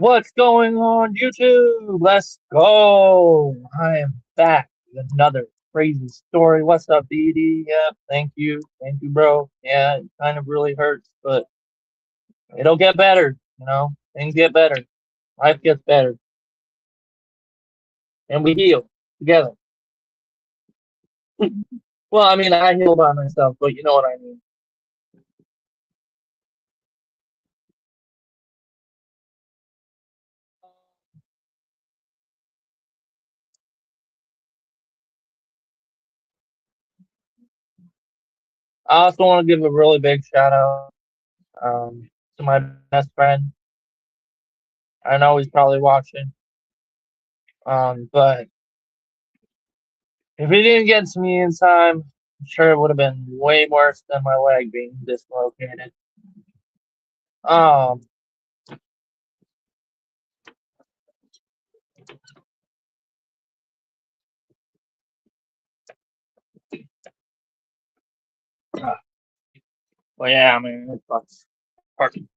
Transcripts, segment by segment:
What's going on, YouTube? Let's go. I am back with another crazy story. What's up, BD? Yeah, thank you. Thank you, bro. Yeah, it kind of really hurts, but it'll get better. Things get better. Life gets better. And we heal together. Well, I mean, I heal by myself, but you know what I mean. I also want to give a really big shout out to my best friend. I know he's probably watching. But if he didn't get to me in time, I'm sure it would have been way worse than my leg being dislocated. Um, well, yeah, I mean, it sucks. Fucking-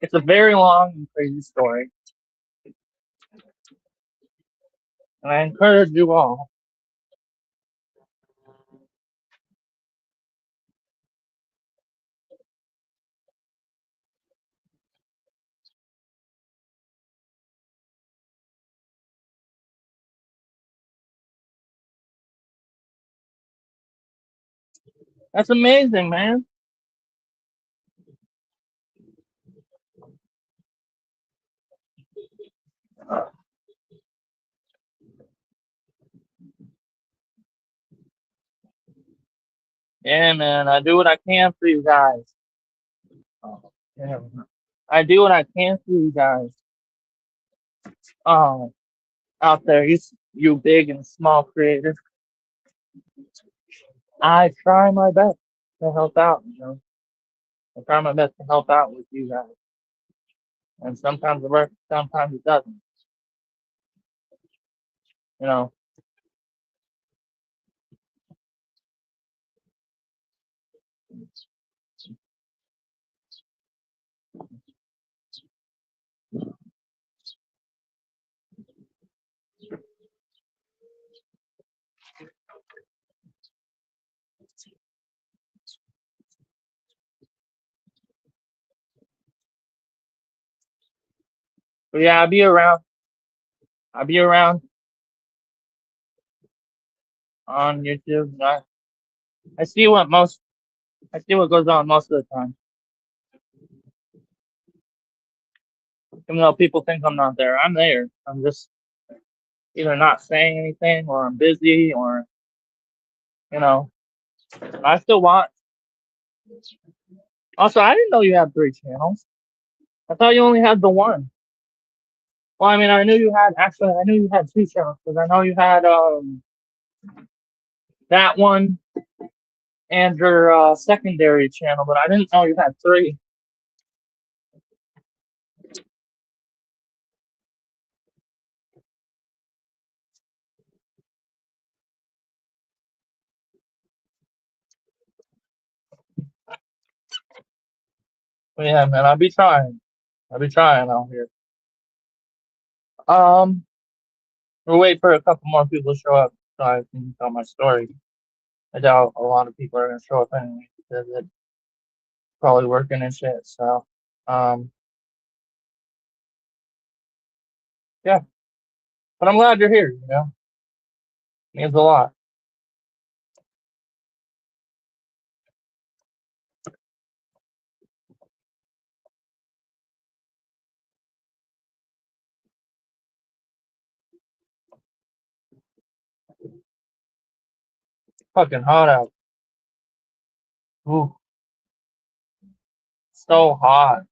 It's a very long and crazy story, and I encourage you all. That's amazing, man. Yeah, man, I do what I can for you guys. Oh, yeah. I do what I can for you guys. Um, Out there, you big and small creators. I try my best to help out. I try my best to help out with you guys. And sometimes it works, sometimes it doesn't. You know, but yeah, I'll be around. I'll be around on YouTube. I see I see what goes on most of the time. Even though people think I'm not there, I'm there. I'm just either not saying anything or I'm busy or you know. I still watch. Also, I didn't know you had three channels. I thought you only had the one. Well, I mean, I knew you had actually. I knew you had two channels because I know you had that one and your secondary channel, but I didn't know you had three. But yeah, man, I'll be trying. I'll be trying out here. Um, we'll wait for a couple more people to show up so I can tell my story. I doubt a lot of people are gonna show up anyway because it's probably working and shit. So, um, yeah. But I'm glad you're here. Means a lot. Fucking hot out. Ooh, so hot.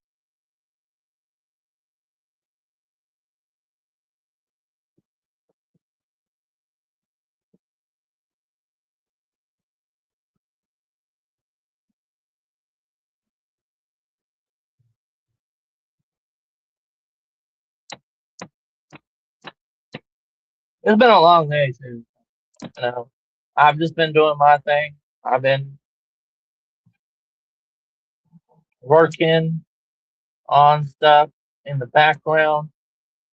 It's been a long day too. You know, I've just been doing my thing. I've been working on stuff in the background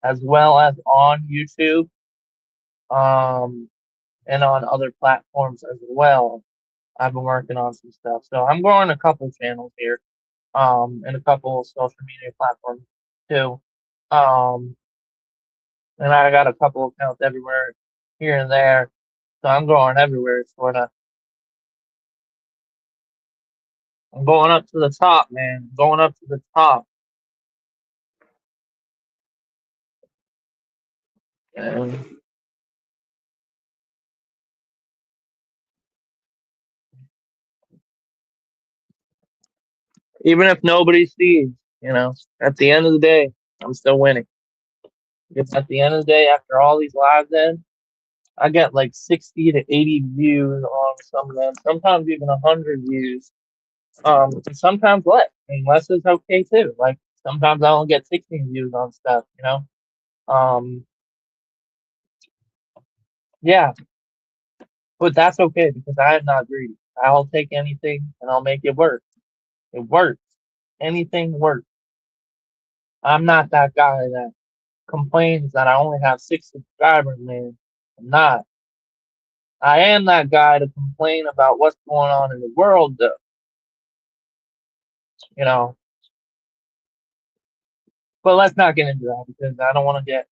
as well as on YouTube, um, and on other platforms as well. I've been working on some stuff. So I'm growing a couple channels here, and a couple of social media platforms too. Um, and I got a couple accounts everywhere here and there. So I'm growing everywhere, sort of. I'm going up to the top, man. Going up to the top. And even if nobody sees, at the end of the day, I'm still winning. Because at the end of the day, after all these lives end, I get like 60 to 80 views on some of them, sometimes even 100 views. And sometimes less. I mean, less is okay too. Like sometimes I only get 16 views on stuff. Um, yeah, but that's okay because I am not greedy. I'll take anything and I'll make it work. It works. Anything works. I'm not that guy that complains that I only have 6 subscribers, man. I'm not. I am that guy to complain about what's going on in the world, though. You know, but let's not get into that because I don't want to get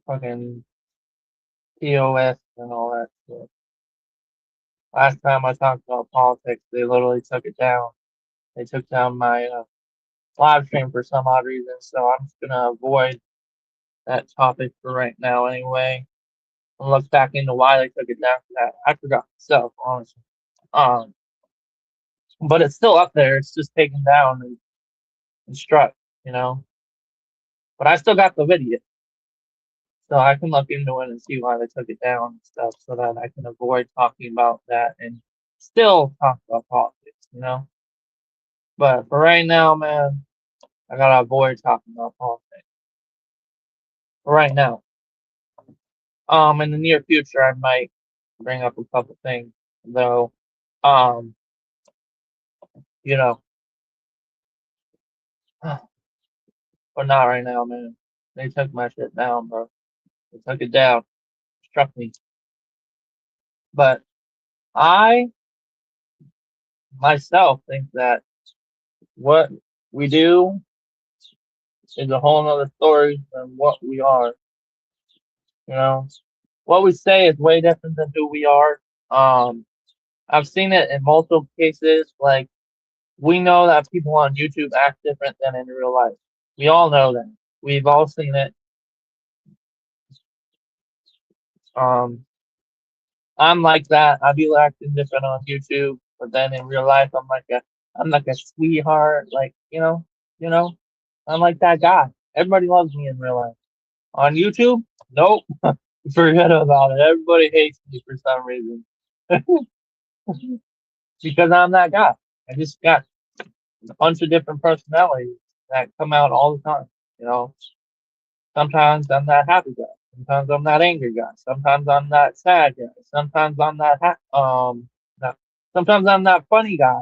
fucking POS and all that shit. Last time I talked about politics, they literally took it down. They took down my live stream for some odd reason, so I'm just gonna avoid that topic for right now anyway. And look back into why they took it down for that. I forgot myself, honestly. Um, but it's still up there. It's just taken down and struck, you know. But I still got the video, so I can look into it and see why they took it down and stuff, so that I can avoid talking about that and still talk about politics. But for right now, man, I gotta avoid talking about politics. For right now, in the near future, I might bring up a couple things, though. Um, you know, but not right now, man. They took my shit down, bro. They took it down. Struck me. But I myself think that what we do is a whole nother story than what we are. You know, what we say is way different than who we are. Um, I've seen it in multiple cases. Like we know that people on YouTube act different than in real life. We all know that. We've all seen it. Um, I'm like that. I be acting different on YouTube, but then in real life, I'm like a sweetheart. Like I'm like that guy. Everybody loves me in real life. On YouTube, nope. Forget about it. Everybody hates me for some reason because I'm that guy. I just got a bunch of different personalities that come out all the time. You know, sometimes I'm that happy guy. Sometimes I'm that angry guy. Sometimes I'm that sad guy. Sometimes I'm that, sometimes I'm that funny guy.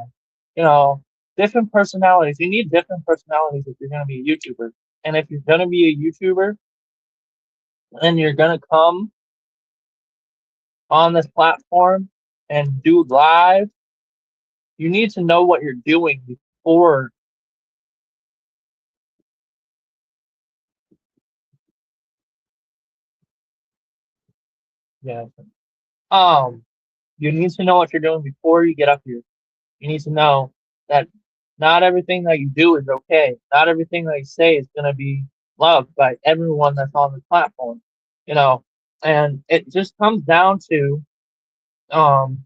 You know, different personalities. You need different personalities if you're gonna be a YouTuber. And if you're gonna be a YouTuber and you're gonna come on this platform and do live, you need to know what you're doing before. Yeah. Um, you need to know what you're doing before you get up here. You need to know that not everything that you do is okay. Not everything that you say is going to be loved by everyone that's on the platform. You know, and it just comes down to um,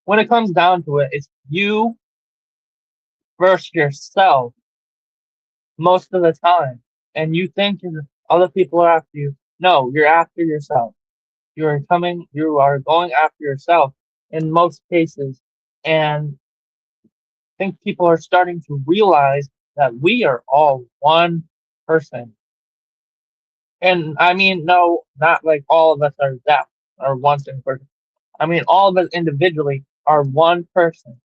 when it comes down to it, it's you versus yourself most of the time. And you think other people are after you. No, you're after yourself. You are going after yourself in most cases. And I think people are starting to realize that we are all one person. And I mean, no, not like all of us are that are one same person. I mean, all of us individually are one person.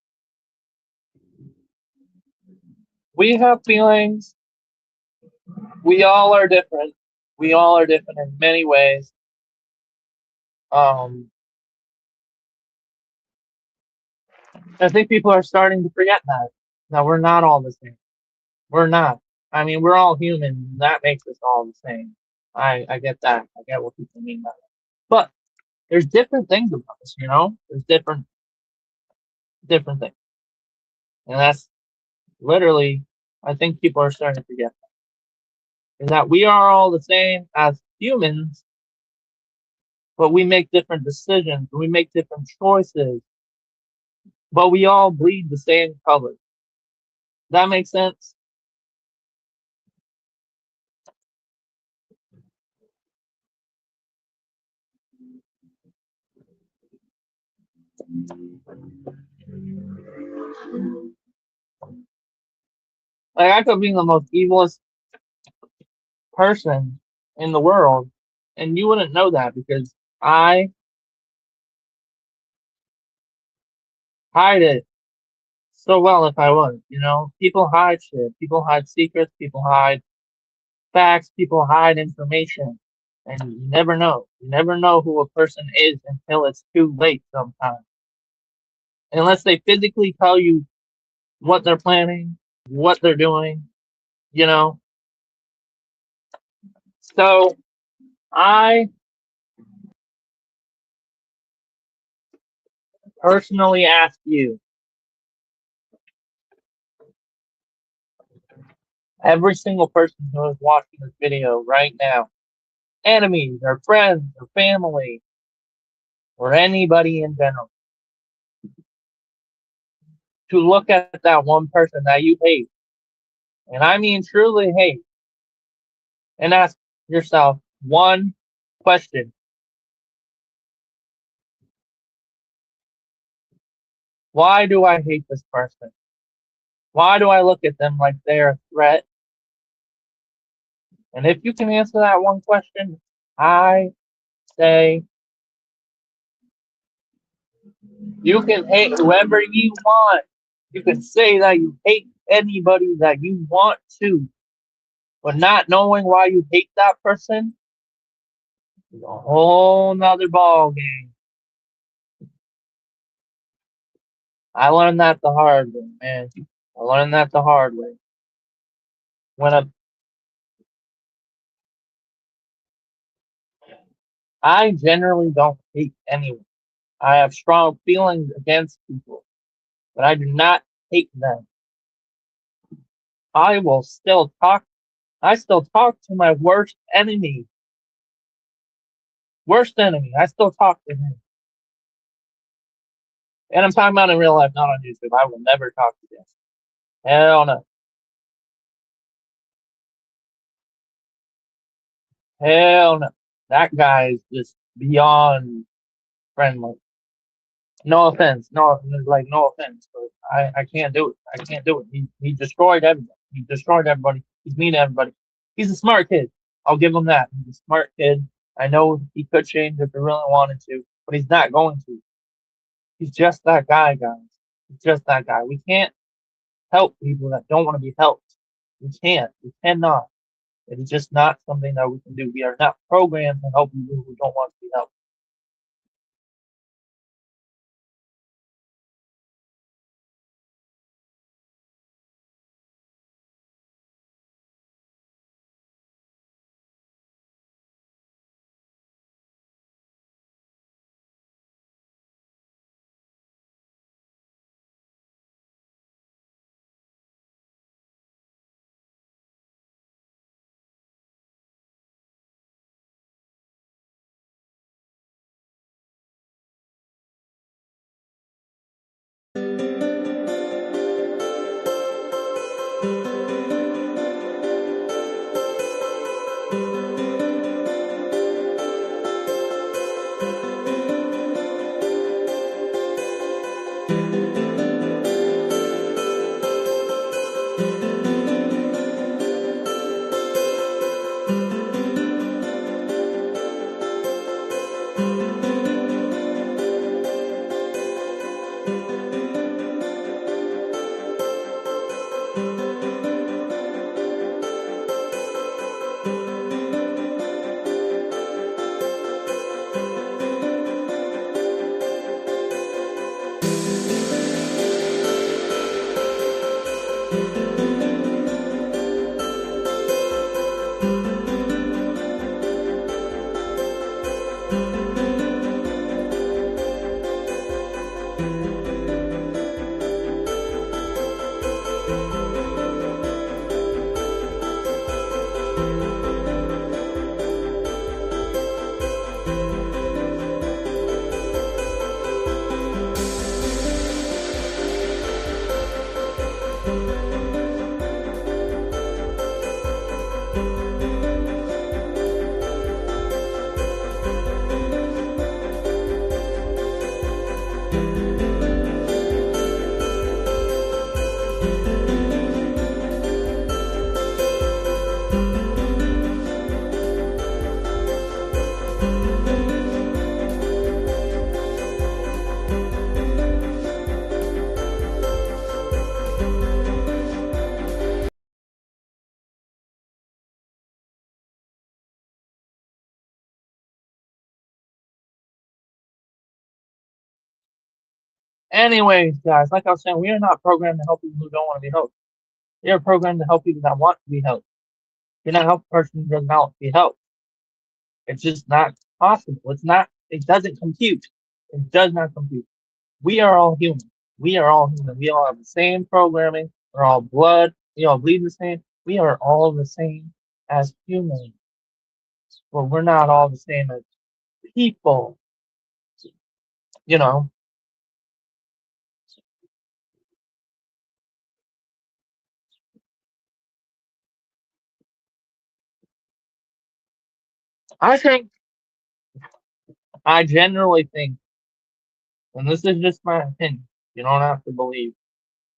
We have feelings. We all are different. We all are different in many ways. Um, I think people are starting to forget that. That we're not all the same. We're not. I mean, we're all human. That makes us all the same. I get that. I get what people mean by that. But there's different things about us, you know? There's different things. And that's literally, I think people are starting to forget that. Is that we are all the same as humans, but we make different decisions. We make different choices, but we all bleed the same color. That makes sense? Like I could be the most evilest person in the world, and you wouldn't know that because I hide it so well if I was, you know? People hide shit. People hide secrets. People hide facts. People hide information. And you never know. You never know who a person is until it's too late sometimes. Unless they physically tell you what they're planning, what they're doing, you know? So I personally ask you, every single person who is watching this video right now, enemies or friends or family or anybody in general, to look at that one person that you hate, and I mean truly hate, and ask yourself one question. Why do I hate this person? Why do I look at them like they're a threat? And if you can answer that one question, I say you can hate whoever you want. You can say that you hate anybody that you want to, but not knowing why you hate that person is a whole nother ball game. I learned that the hard way, man. I learned that the hard way. When I generally don't hate anyone. I have strong feelings against people, but I do not hate them. I will still talk. I still talk to my worst enemy. Worst enemy. I still talk to him. And I'm talking about in real life, not on YouTube. I will never talk to him. Hell no. Hell no. That guy is just beyond friendly. No offense. No, like no offense, but I can't do it. I can't do it. He destroyed everybody. He destroyed everybody. He's mean to everybody. He's a smart kid. I'll give him that. He's a smart kid. I know he could change if he really wanted to, but he's not going to. He's just that guy, guys. He's just that guy. We can't help people that don't want to be helped. We can't. We cannot. It is just not something that we can do. We are not programmed to help people who don't want to be helped. Anyways, guys, like I was saying, we are not programmed to help people who don't want to be helped. We are programmed to help people that want to be helped. You're not help a person who doesn't want to be helped. It's just not possible. It's not, it doesn't compute. It does not compute. We are all human. We are all human. We all have the same programming. We're all blood. We all bleed the same. We are all the same as humans. But we're not all the same as people. You know, I think, I generally think, and this is just my opinion, you don't have to believe,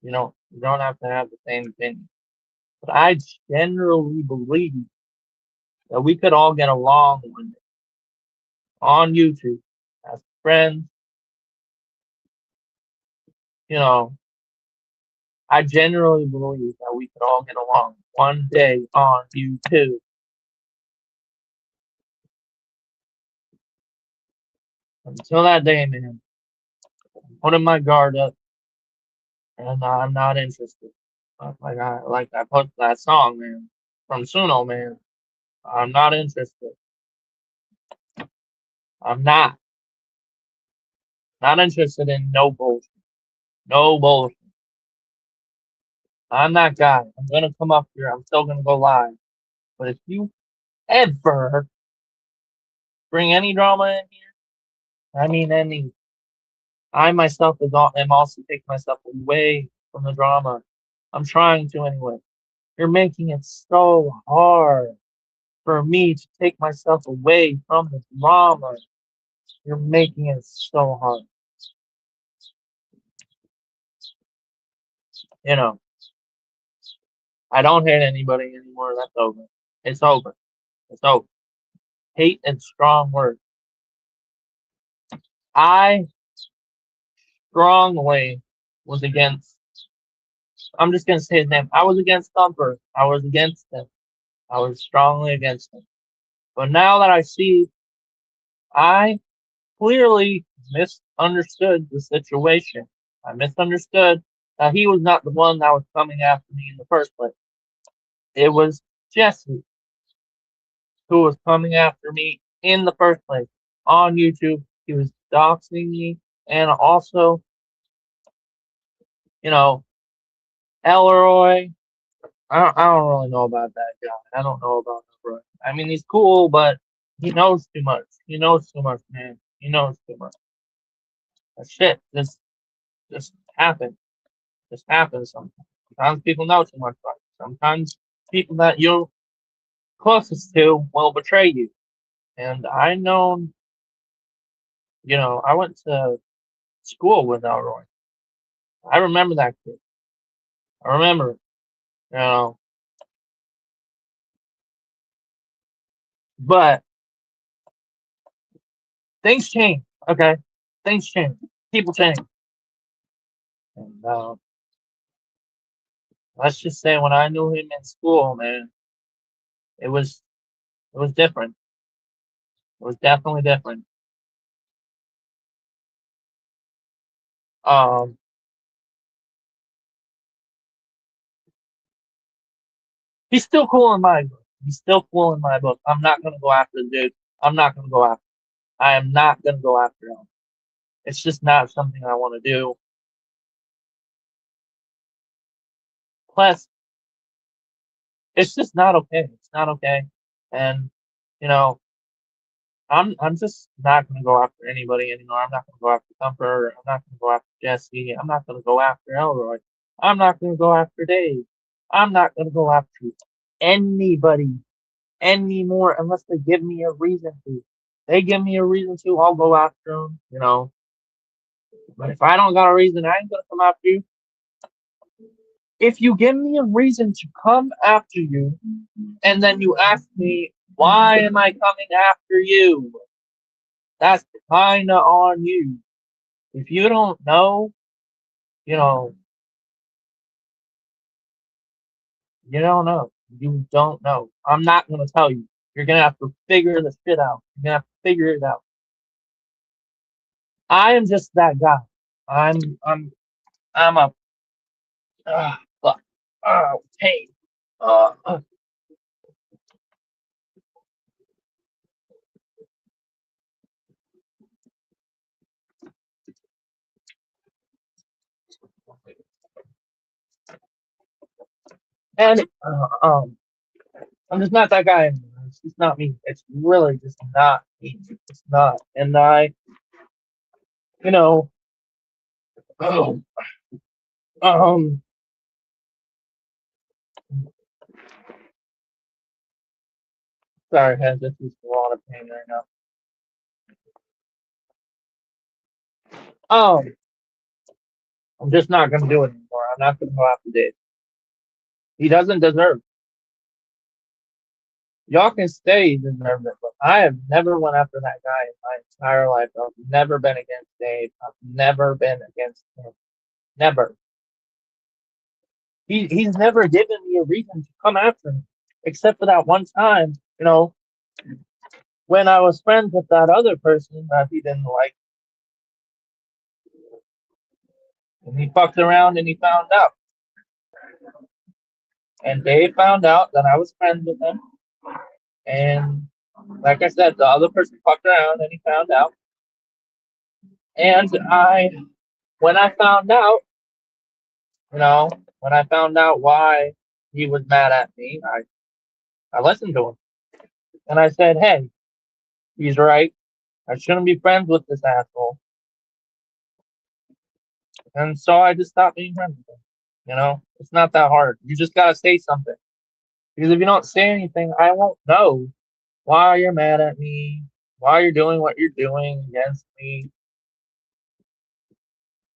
you don't have to have the same opinion. But I generally believe that we could all get along one day on YouTube as friends. You know, I generally believe that we could all get along one day on YouTube. Until that day, man, I'm putting my guard up, and I'm not interested. Like I put that song, man, from Suno, man. I'm not interested. I'm not interested in no bullshit. No bullshit. I'm that guy. I'm gonna come up here. I'm still gonna go live. But if you ever bring any drama in here, I mean any, I myself am also taking myself away from the drama. I'm trying to anyway. You're making it so hard for me to take myself away from the drama. You're making it so hard. You know, I don't hate anybody anymore. That's over. It's over. It's over. Hate and strong words. I strongly was against, I'm just going to say his name. I was against Thumper. I was against him. I was strongly against him. But now that I see, I clearly misunderstood the situation. I misunderstood that he was not the one that was coming after me in the first place. It was Jesse who was coming after me in the first place on YouTube. He was doxing me, and also, you know, Elroy. I don't really know about that guy. I don't know about Elroy. I mean, he's cool, but he knows too much. He knows too much, man. He knows too much. That shit just happens. Just happens sometimes. Sometimes people know too much about you. Sometimes people that you're closest to will betray you. And I know, I went to school with Elroy. I remember that kid. I remember it, you know. But things change, okay? Things change. People change. And let's just say when I knew him in school, man, it was it was different. It was definitely different. Um, he's still cool in my book. He's still cool in my book. I'm not gonna go after the dude. I'm not gonna go after. I am not gonna go after him. It's just not something I want to do. Plus, it's just not okay. It's not okay. And you know, I'm just not gonna go after anybody anymore. I'm not gonna go after Thumper. I'm not gonna go after Jesse. I'm not gonna go after Elroy. I'm not gonna go after Dave. I'm not gonna go after anybody anymore unless they give me a reason to. They give me a reason to, I'll go after them, you know. But if I don't got a reason, I ain't gonna come after you. If you give me a reason to come after you, and then you ask me, why am I coming after you? That's kinda on you. If you don't know, you know, you don't know. You don't know. I'm not gonna tell you. You're gonna have to figure the shit out. You're gonna have to figure it out. I am just that guy. I'm I'm I'm a fuck. Oh, pain. Uh, uh, and I'm just not that guy anymore. It's just not me. It's really just not me. It's not. And you know, oh, um, sorry, head. This is a lot of pain right now. Um, I'm just not gonna do it anymore. I'm not gonna go after Dave. He doesn't deserve it. Y'all can say he deserves it, but I have never went after that guy in my entire life. I've never been against Dave. I've never been against him. Never. He's never given me a reason to come after him, except for that one time, when I was friends with that other person that he didn't like, and he fucked around and he found out. And Dave found out that I was friends with him. And like I said, the other person fucked around and he found out. And when I found out, you know, when I found out why he was mad at me, I listened to him. And I said, hey, he's right. I shouldn't be friends with this asshole. And so I just stopped being friends with him. It's not that hard. You just gotta say something. Because if you don't say anything, I won't know why you're mad at me, why you're doing what you're doing against me,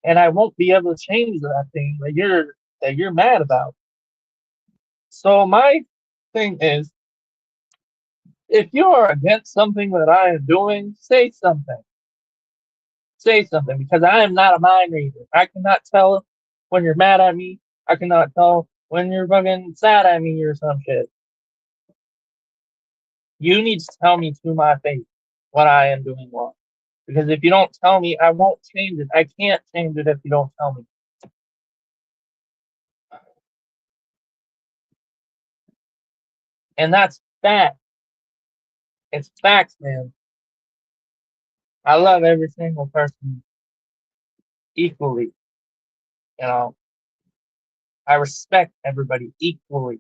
and I won't be able to change that thing that you're mad about. So my thing is, if you are against something that I am doing, say something. Say something because I am not a mind reader. I cannot tell when you're mad at me. I cannot tell when you're fucking sad at me or some shit. You need to tell me to my face what I am doing wrong. Because if you don't tell me, I won't change it. I can't change it if you don't tell me. And that's fact. It's facts, man. I love every single person equally. You know, I respect everybody equally.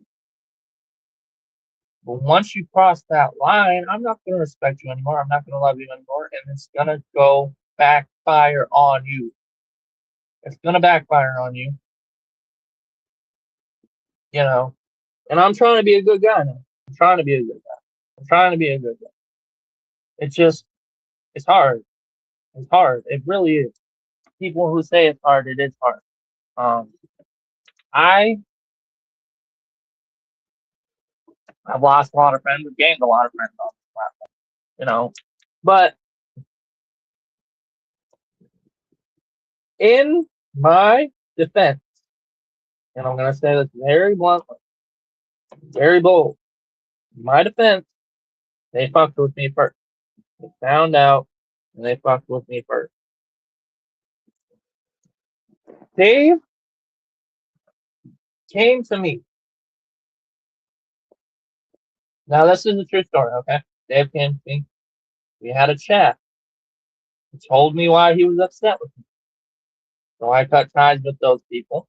But once you cross that line, I'm not going to respect you anymore. I'm not going to love you anymore. And it's going to go backfire on you. It's going to backfire on you, you know. And I'm trying to be a good guy now. I'm trying to be a good guy. I'm trying to be a good guy. It's just, it's hard. It's hard. It really is. People who say it's hard, it is hard. Um, I I've lost a lot of friends. I've gained a lot of friends on this platform, you know. But in my defense, and I'm gonna say this very bluntly, very bold. In my defense, they fucked with me first. They found out, and they fucked with me first. Dave came to me. Now this is a true story, okay? Dave came to me. We had a chat. He told me why he was upset with me. So I cut ties with those people.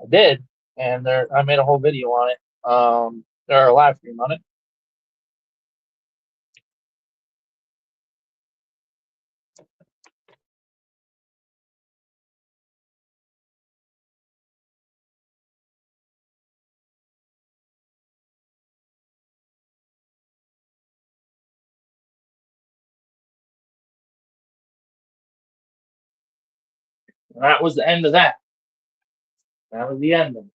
I did, and I made a whole video on it. There are a live stream on it. And that was the end of that. That was the end of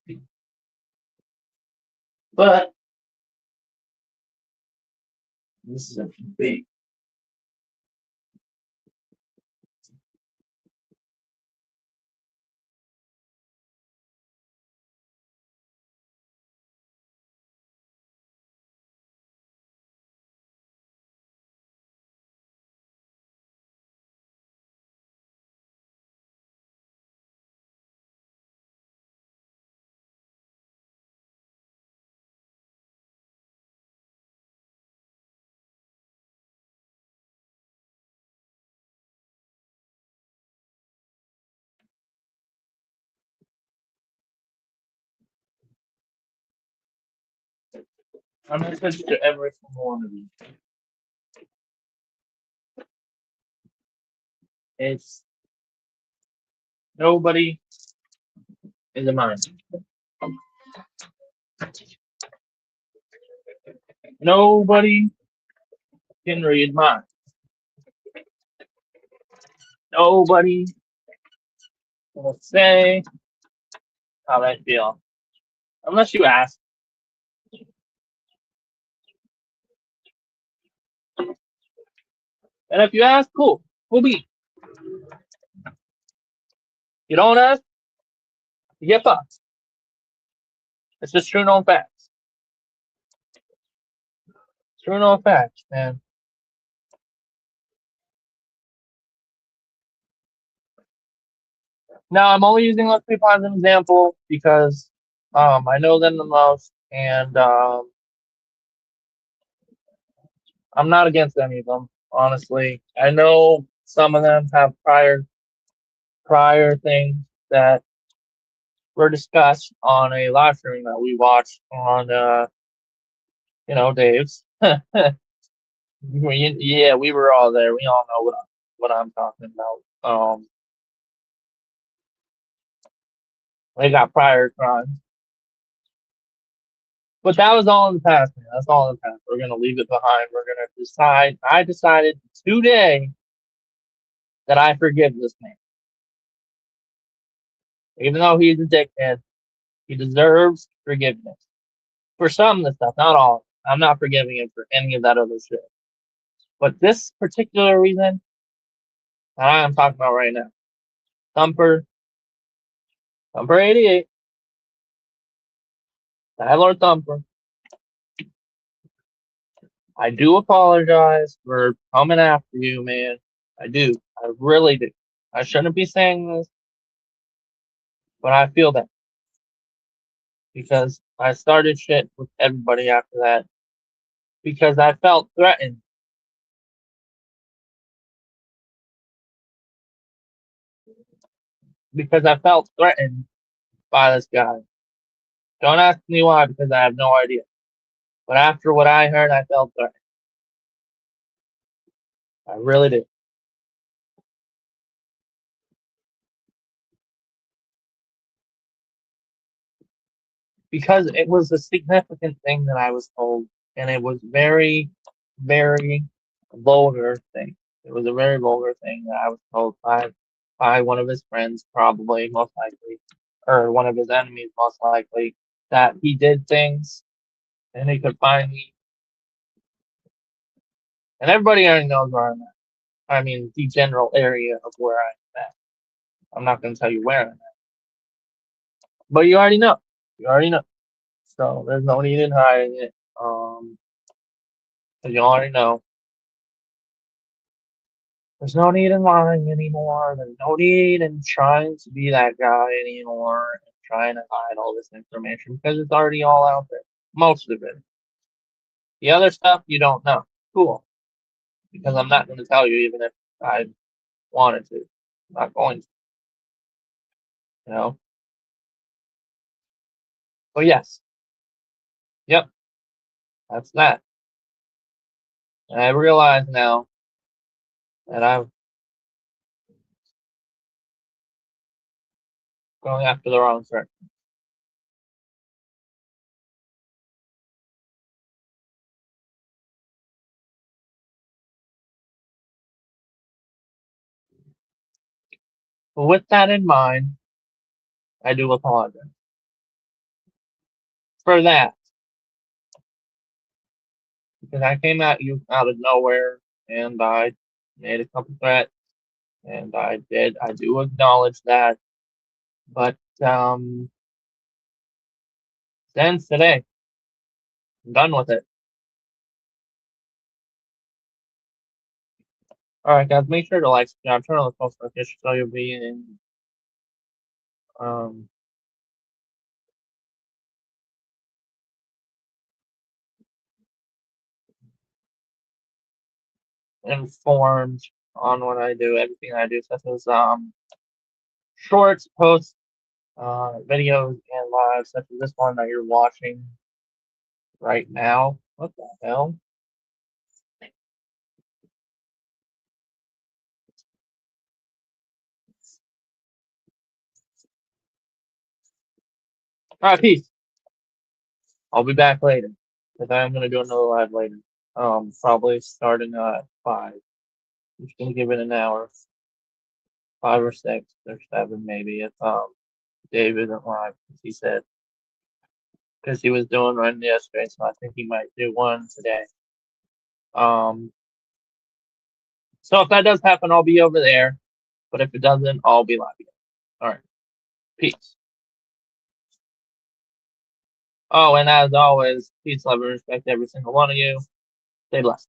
it. But this is a big. I'm gonna pitch to every single one of you. It's nobody in the mind. Nobody can read minds. Nobody will say how they feel unless you ask. And if you ask, cool, we'll be. You don't ask, you get fucked. It's just true known facts. True known facts, man. Now I'm only using those people as an example because I know them the most, and I'm not against any of them, honestly. I know some of them have prior things that were discussed on a live stream that we watched on Dave's. Yeah, we were all there. We all know what I'm talking about. They got prior crimes. But that was all in the past, man. That's all in the past. We're gonna leave it behind. We're gonna decide. I decided today that I forgive this man. Even though he's a dickhead, he deserves forgiveness. For some of the stuff, not all. I'm not forgiving him for any of that other shit. But this particular reason that I am talking about right now, Thumper 88, Tyler Thumper, I do apologize for coming after you, man. I do. I really do. I shouldn't be saying this, but I feel that because I started shit with everybody after that because I felt threatened. Because I felt threatened by this guy. Don't ask me why because I have no idea. But after what I heard, I felt threatened. I really did. Because it was a significant thing that I was told, and it was very, very vulgar thing. It was a very vulgar thing that I was told by one of his friends, probably most likely, or one of his enemies, most likely, that he did things and he could find me. And everybody already knows where I'm at. I mean, the general area of where I'm at. I'm not going to tell you where I'm at, but you already know. You already know. So there's no need in hiding it. 'Cause you already know. There's no need in lying anymore. There's no need in trying to be that guy anymore and trying to hide all this information because it's already all out there. Most of it. The other stuff you don't know. Cool. Because I'm not going to tell you even if I wanted to. I'm not going to, you know? But yes. Yep. That's that. And I realize now that I'm going after the wrong thing. But with that in mind, I do apologize for that. Because I came at you out of nowhere and I made a couple threats and I do acknowledge that. But since today, I'm done with it. Alright guys, make sure to like, subscribe, turn on the post notifications so you'll be um informed on what I do, everything I do, such as shorts, posts, videos, and lives, such as this one that you're watching right now. What the hell? Alright, peace. I'll be back later. Because I am gonna do another live later. Probably starting at 5. I'm just gonna give it an hour. 5 or 6 or 7 maybe if Dave isn't live, as he said. Because he was doing one yesterday, so I think he might do one today. So if that does happen, I'll be over there. But if it doesn't, I'll be live again. Alright. Peace. Oh, and as always, peace, love, and respect to every single one of you. Stay blessed.